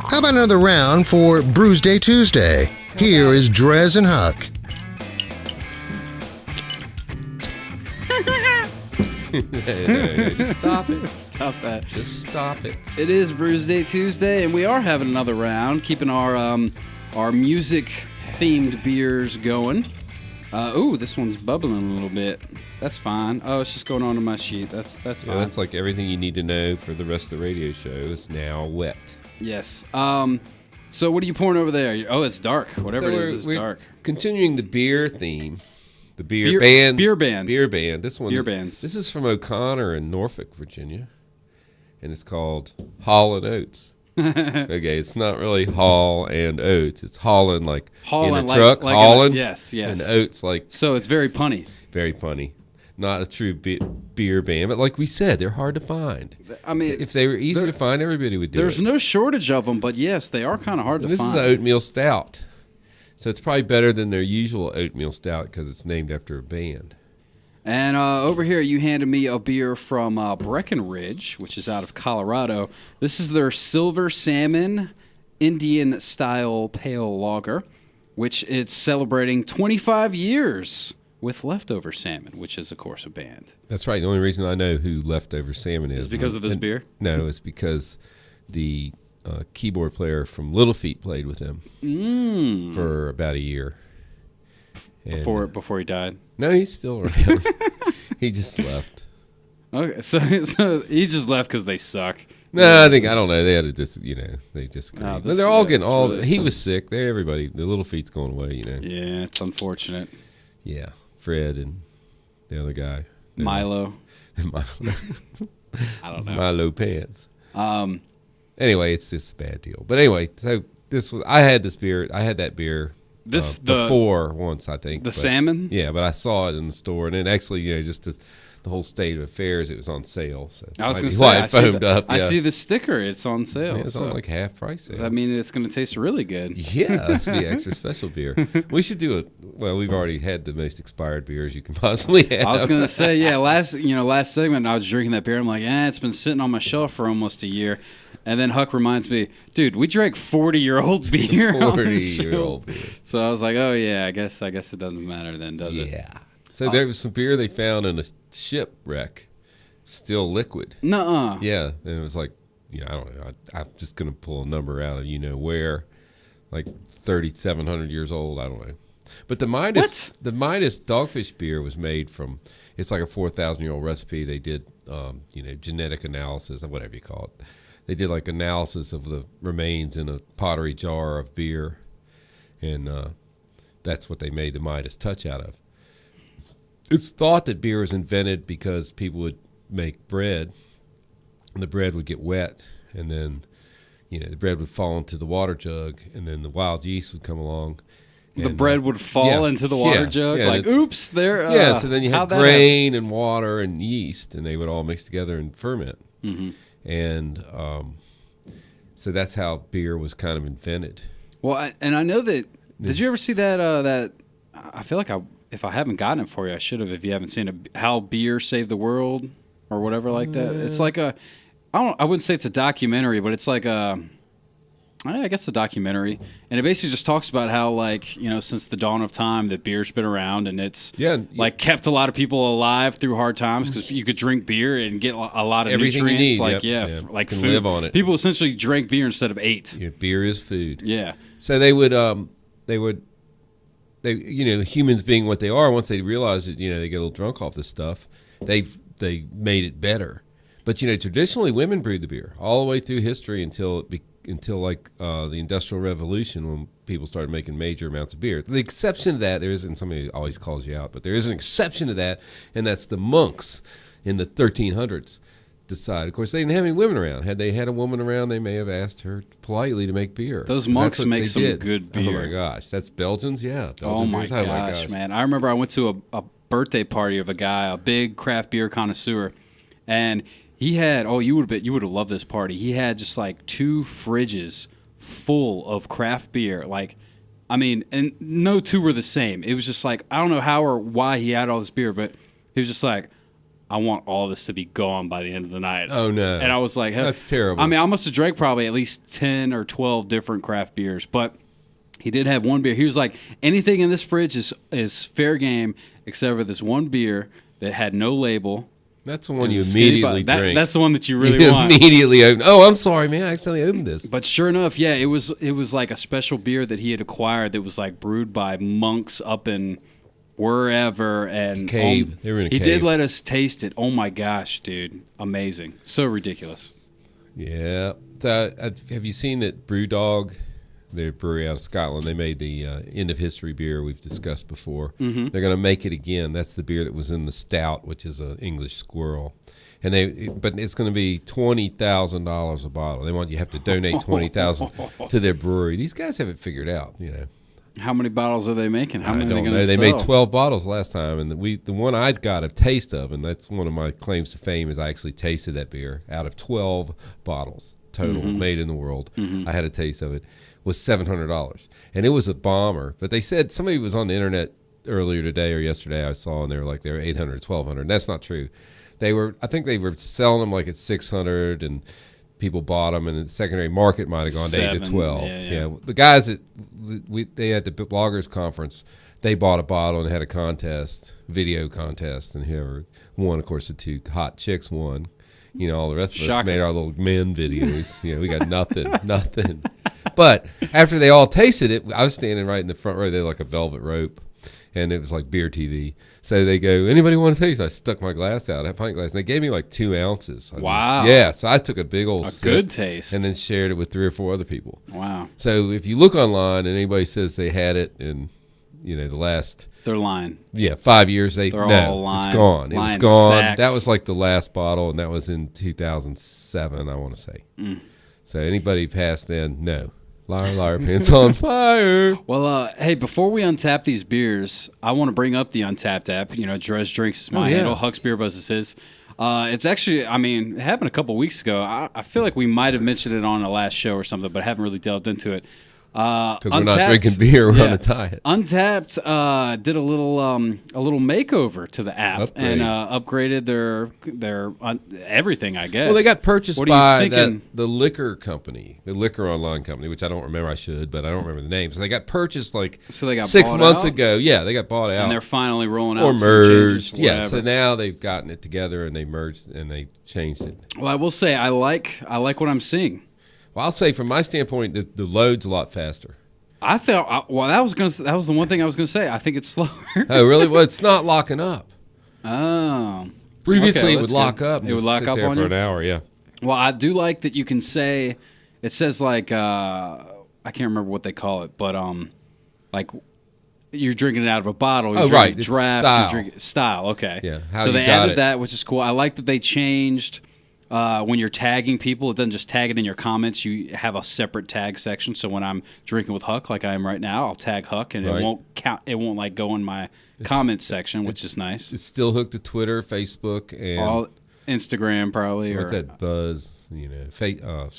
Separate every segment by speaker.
Speaker 1: How about another round for Brewsday Tuesday? Here is DreZ and Huck.
Speaker 2: Just stop it.
Speaker 3: Stop that.
Speaker 2: Just stop it.
Speaker 3: It is Brewsday Tuesday, and we are having another round, keeping our music-themed beers going. Ooh, this one's bubbling a little bit. That's fine. Oh, it's just going onto my sheet. That's fine.
Speaker 2: Yeah, that's like everything you need to know for the rest of the radio show is now wet.
Speaker 3: Yes. So what are you pouring over there? Oh, it's dark. Whatever it is, it's dark.
Speaker 2: Continuing the beer theme. The beer band.
Speaker 3: Beer band.
Speaker 2: Beer band. This one.
Speaker 3: Beer bands.
Speaker 2: This is from O'Connor in Norfolk, Virginia. And it's called Hall and Oates. Okay, it's not really Hall and Oates. It's hauling like in a truck, hauling.
Speaker 3: Yes.
Speaker 2: And Oates like.
Speaker 3: So it's very punny.
Speaker 2: Very punny. Not a true beer band, but like we said, they're hard to find.
Speaker 3: I mean,
Speaker 2: if they were easy to find, everybody would do it.
Speaker 3: There's no shortage of them, but yes, they are kind of hard to find.
Speaker 2: This is an oatmeal stout. So it's probably better than their usual oatmeal stout because it's named after a band.
Speaker 3: And over here, you handed me a beer from Breckenridge, which is out of Colorado. This is their Silver Salmon Indian-style pale lager, which it's celebrating 25 years with Leftover Salmon, which is, of course, a band.
Speaker 2: That's right. The only reason I know who Leftover Salmon is
Speaker 3: because of this beer?
Speaker 2: No, it's because the keyboard player from Little Feat played with them for about a year. And,
Speaker 3: before he died?
Speaker 2: No, he's still around. He just left.
Speaker 3: Okay, so he just left because they suck.
Speaker 2: No, I don't know. They had to just, they disagreed.
Speaker 3: No,
Speaker 2: but they're all getting
Speaker 3: really
Speaker 2: he was sick. Everybody, the Little Feat's going away,
Speaker 3: Yeah, it's unfortunate.
Speaker 2: Yeah, Fred and the other guy.
Speaker 3: Milo. I don't know.
Speaker 2: Milo Pants. Anyway, it's just a bad deal. But anyway, so I had that beer before once, I think.
Speaker 3: The salmon?
Speaker 2: Yeah, but I saw it in the store, and it actually, just the whole state of affairs, it was on sale. So
Speaker 3: I was going to
Speaker 2: say,
Speaker 3: I
Speaker 2: foamed up.
Speaker 3: I see the sticker; it's on sale.
Speaker 2: Yeah, it's on like half price sale.
Speaker 3: Does that mean it's going to taste really good?
Speaker 2: Yeah, that's the extra special beer. We should do it. Well, we've already had the most expired beers you can possibly have.
Speaker 3: I was going to say, yeah. Last segment, I was drinking that beer. I'm like, it's been sitting on my shelf for almost a year. And then Huck reminds me, dude, we drank 40-year-old beer.
Speaker 2: 40-year-old beer.
Speaker 3: So I was like, oh yeah, I guess it doesn't matter then, does it?
Speaker 2: Yeah. So there was some beer they found in a shipwreck, still liquid.
Speaker 3: Nuh-uh.
Speaker 2: Yeah, and it was like, I don't know. I'm just gonna pull a number out of where, like 3,700 years old. I don't know. But the Midas Dogfish beer was made from. It's like a 4,000-year-old recipe. They did, genetic analysis or whatever you call it. They did like analysis of the remains in a pottery jar of beer, and that's what they made the Midas Touch out of. It's thought that beer was invented because people would make bread, and the bread would get wet, and then, the bread would fall into the water jug, and then the wild yeast would come along.
Speaker 3: The bread would fall into the water jug?
Speaker 2: Yeah,
Speaker 3: oops, there.
Speaker 2: So then you had grain and water and yeast, and they would all mix together and ferment. Mm-hmm. And so that's how beer was kind of invented.
Speaker 3: Well, and I know that. Did you ever see that? I feel like if I haven't gotten it for you, I should have. If you haven't seen it, How Beer Saved the World or whatever like that. It's like I wouldn't say it's a documentary, but it's like I guess a documentary, and it basically just talks about how, since the dawn of time, that beer's been around, and it's kept a lot of people alive through hard times because you could drink beer and get a lot of
Speaker 2: everything
Speaker 3: nutrients.
Speaker 2: You need.
Speaker 3: Like
Speaker 2: can
Speaker 3: food.
Speaker 2: Live on it.
Speaker 3: People essentially drank beer instead of ate.
Speaker 2: Yeah, beer is food.
Speaker 3: Yeah.
Speaker 2: So they would, humans being what they are, once they realize that they get a little drunk off this stuff, they made it better. But traditionally women brewed the beer all the way through history until the Industrial Revolution, when people started making major amounts of beer. The exception to that, and somebody always calls you out, but there is an exception to that, and that's the monks in the 1300s decided. Of course, they didn't have any women around. Had they had a woman around, they may have asked her politely to make beer.
Speaker 3: Those monks make some good beer.
Speaker 2: Oh my gosh, that's Belgians, yeah.
Speaker 3: Oh my gosh, man! I remember I went to a birthday party of a guy, a big craft beer connoisseur, and he had, you would have loved this party. He had just like 2 fridges full of craft beer. And no two were the same. It was just like, I don't know how or why he had all this beer, but he was just like, I want all this to be gone by the end of the night.
Speaker 2: Oh, no.
Speaker 3: And I was like,
Speaker 2: that's terrible.
Speaker 3: I mean, I must have drank probably at least 10 or 12 different craft beers, but he did have one beer. He was like, anything in this fridge is fair game except for this one beer that had no label.
Speaker 2: That's the one you immediately drink.
Speaker 3: That's the one that you really want.
Speaker 2: Immediately open. Oh, I'm sorry, man. I accidentally opened this.
Speaker 3: But sure enough, yeah, it was like a special beer that he had acquired that was like brewed by monks up in wherever and
Speaker 2: cave. They were in a cave.
Speaker 3: He did let us taste it. Oh my gosh, dude, amazing, so ridiculous.
Speaker 2: Yeah. So, have you seen that Brewdog? Their brewery out of Scotland. They made the end of history beer we've discussed before. Mm-hmm. They're going to make it again. That's the beer that was in the stout, which is an English squirrel. But it's going to be $20,000 a bottle. They want you have to donate $20,000 to their brewery. These guys have it figured out, you know.
Speaker 3: How many bottles are they making? How many are they going to sell?
Speaker 2: They made 12 bottles last time, and the one I got a taste of, and that's one of my claims to fame, is I actually tasted that beer out of 12 bottles total made in the world. Mm-hmm. I had a taste of it. Was $700, and it was a bomber. But they said somebody was on the internet earlier today or yesterday I saw, and they were like they were $800, $1,200. That's not true. I think they were selling them like at $600, and people bought them, and the secondary market might have gone to 8 to 12. Yeah. The guys they had the bloggers conference, they bought a bottle and had a contest, video contest, and whoever won, of course, the two hot chicks won. You know, all the rest of us made our little men videos. You know, we got nothing. But after they all tasted it, I was standing right in the front row. They had like a velvet rope, and it was like beer TV. So they go, anybody want to taste? I stuck my glass out, a pint glass, and they gave me like 2 ounces.
Speaker 3: Wow.
Speaker 2: Yeah, so I took a big old sip.
Speaker 3: Good taste.
Speaker 2: And then shared it with 3 or 4 other people.
Speaker 3: Wow.
Speaker 2: So if you look online and anybody says they had it in, you know, the last...
Speaker 3: They're lying.
Speaker 2: Yeah, 5 years.
Speaker 3: They're all lying.
Speaker 2: It's gone. It was
Speaker 3: Lying
Speaker 2: gone.
Speaker 3: sacks.
Speaker 2: That was like the last bottle, and that was in 2007, I want to say. So anybody past then, no. Liar, liar, pants on fire.
Speaker 3: Well, hey, before we untap these beers, I want to bring up the Untapped app. You know, DreZ Drinks is my handle. Huck's Beer Buzz is his. It's actually, I mean, it happened a couple weeks ago. I feel like we might have mentioned it on the last show or something, but I haven't really delved into it.
Speaker 2: Because we're not drinking beer, we're on a diet.
Speaker 3: Untapped did a little makeover to the app and upgraded their everything, I guess.
Speaker 2: Well, they got purchased by the liquor company, the liquor online company, which I don't remember. I should, but I don't remember the name. So they got purchased like 6 months ago. Yeah, they got bought out,
Speaker 3: and they're finally rolling out
Speaker 2: or merged. Yeah, so now they've gotten it together and they merged and they changed it.
Speaker 3: Well, I will say I like what I'm seeing.
Speaker 2: Well, I'll say from my standpoint, the load's a lot faster.
Speaker 3: I felt that was the one thing I was going to say. I think it's slower.
Speaker 2: Oh, really? Well, it's not locking up.
Speaker 3: Oh.
Speaker 2: Previously, it would lock up.
Speaker 3: It would lock up
Speaker 2: there
Speaker 3: on
Speaker 2: for
Speaker 3: you?
Speaker 2: an hour. Yeah.
Speaker 3: Well, I do like that you can say. It says like I can't remember what they call it, but like you're drinking it out of a bottle. You're
Speaker 2: right.
Speaker 3: It's draft.
Speaker 2: Style.
Speaker 3: You're drinking style. Okay.
Speaker 2: Yeah.
Speaker 3: So they added that, which is cool. I like that they changed. When you're tagging people, it doesn't just tag it in your comments. You have a separate tag section. So when I'm drinking with Huck, like I am right now, I'll tag Huck, and it won't count. It won't like go in my comments section, which is nice.
Speaker 2: It's still hooked to Twitter, Facebook, and
Speaker 3: all Instagram probably.
Speaker 2: What's that buzz? You know,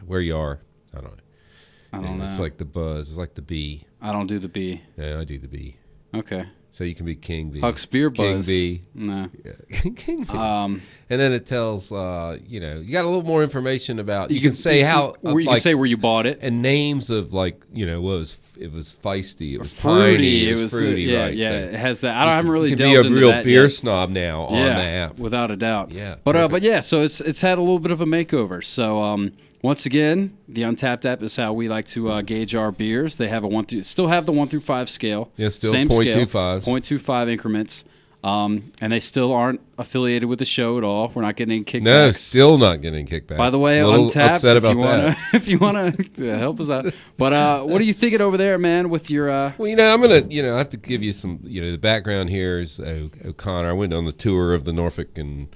Speaker 2: where you are. I don't know. It's like the buzz. It's like the bee.
Speaker 3: I don't do the bee.
Speaker 2: Yeah, I do the bee.
Speaker 3: Okay.
Speaker 2: So you can be King Bee.
Speaker 3: Huck's Beer Buzz.
Speaker 2: King Bee.
Speaker 3: No.
Speaker 2: Yeah. King Bee. And then it tells, you got a little more information about, you can say how.
Speaker 3: You can say where you bought it.
Speaker 2: And names of like, it was feisty, it was piney, it was fruity,
Speaker 3: yeah,
Speaker 2: right?
Speaker 3: Yeah,
Speaker 2: so
Speaker 3: it has that. I haven't really delved into that.
Speaker 2: You can be a real beer snob now on the app.
Speaker 3: Without a doubt.
Speaker 2: Yeah.
Speaker 3: But yeah, so it's had a little bit of a makeover. So, once again, the Untapped app is how we like to gauge our beers. They have still have the 1 through 5 scale.
Speaker 2: Yeah, still
Speaker 3: same
Speaker 2: 0.25s.
Speaker 3: 0.25 increments. And they still aren't affiliated with the show at all. We're not getting any kickbacks.
Speaker 2: No, still not getting kickbacks.
Speaker 3: By the way,
Speaker 2: a little
Speaker 3: Untapped,
Speaker 2: upset about that.
Speaker 3: If you want to help us out. But what are you thinking over there, man, with your...
Speaker 2: Well, I'm going to, I have to give you some, the background here is O'Connor. I went on the tour of the Norfolk and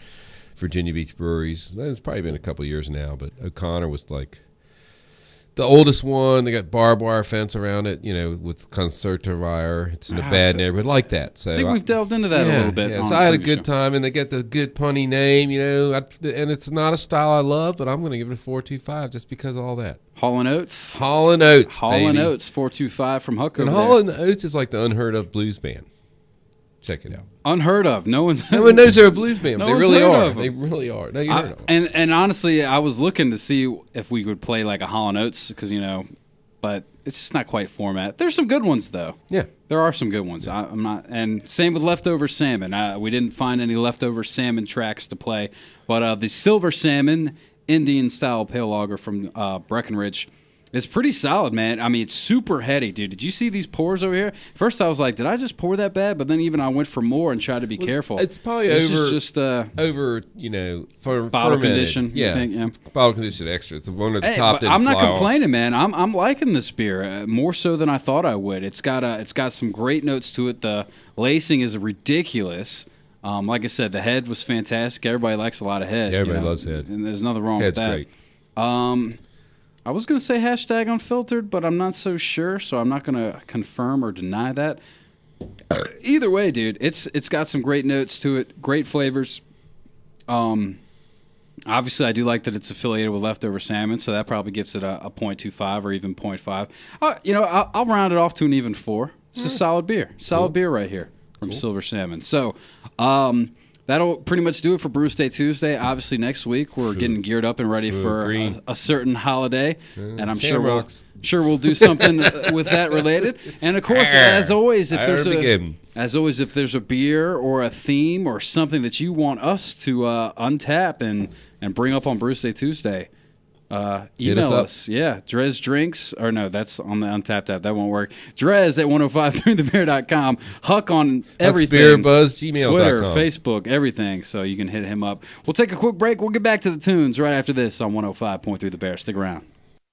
Speaker 2: Virginia Beach breweries. It's probably been a couple of years now, but O'Connor was like the oldest one. They got barbed wire fence around it, with concertwire. It's in a bad neighborhood like that. So
Speaker 3: I think we've delved into that a little bit.
Speaker 2: Yeah. So I had a good time, and they get the good punny name, and it's not a style I love, but I'm going to give it a 4.25 just because of all that.
Speaker 3: Hall & Oates.
Speaker 2: Hall & Oates,
Speaker 3: Hall & Oates, 4.25 from Huck over
Speaker 2: there. And Hall & Oates is like the unheard of blues band. Check it out.
Speaker 3: Unheard of. No one
Speaker 2: knows they're a blues band.
Speaker 3: No
Speaker 2: They
Speaker 3: one's
Speaker 2: really
Speaker 3: heard
Speaker 2: are.
Speaker 3: of 'em.
Speaker 2: They really are. No, you heard of them.
Speaker 3: And honestly, I was looking to see if we would play like a Hall & Oates because, but it's just not quite format. There's some good ones, though.
Speaker 2: Yeah.
Speaker 3: There are some good ones. I'm not, and same with Leftover Salmon. We didn't find any Leftover Salmon tracks to play, but the Silver Salmon Indian-style pale lager from Breckenridge is pretty solid, man. I mean, it's super heady, dude. Did you see these pours over here? First, I was like, did I just pour that bad? But then even I went for more and tried to be careful.
Speaker 2: It's probably over
Speaker 3: bottle condition.
Speaker 2: Yeah, bottle condition extra. It's one at the top.
Speaker 3: I'm not complaining, man. I'm liking this beer more so than I thought I would. It's got some great notes to it. The lacing is ridiculous. Like I said, the head was fantastic. Everybody likes a lot of head.
Speaker 2: Yeah, everybody loves head,
Speaker 3: and there's nothing wrong with that.
Speaker 2: Head's great.
Speaker 3: I was going to say hashtag unfiltered, but I'm not so sure, so I'm not going to confirm or deny that. Either way, dude, it's got some great notes to it, great flavors. Obviously, I do like that it's affiliated with Leftover Salmon, so that probably gives it a 0.25 or even 0.5. I'll round it off to an even 4. It's a solid beer. Solid beer right here from Silver Salmon. So, that'll pretty much do it for Brewsday Tuesday. Obviously, next week we're getting geared up and ready for a certain holiday, and I'm sure we'll do something with that related. And of course, as always, if there's a beer or a theme or something that you want us to untap and bring up on Brewsday Tuesday, email us. Yeah, DreZ Drinks, or no, that's on the Untapped app. That won't work. DreZ at 105throughthebeer.com. Huck on everything.
Speaker 2: Huck'sBeerBuzz@gmail.com.
Speaker 3: Twitter, Facebook, everything. So you can hit him up. We'll take a quick break. We'll get back to the tunes right after this on 105.3 The Bear. Stick around.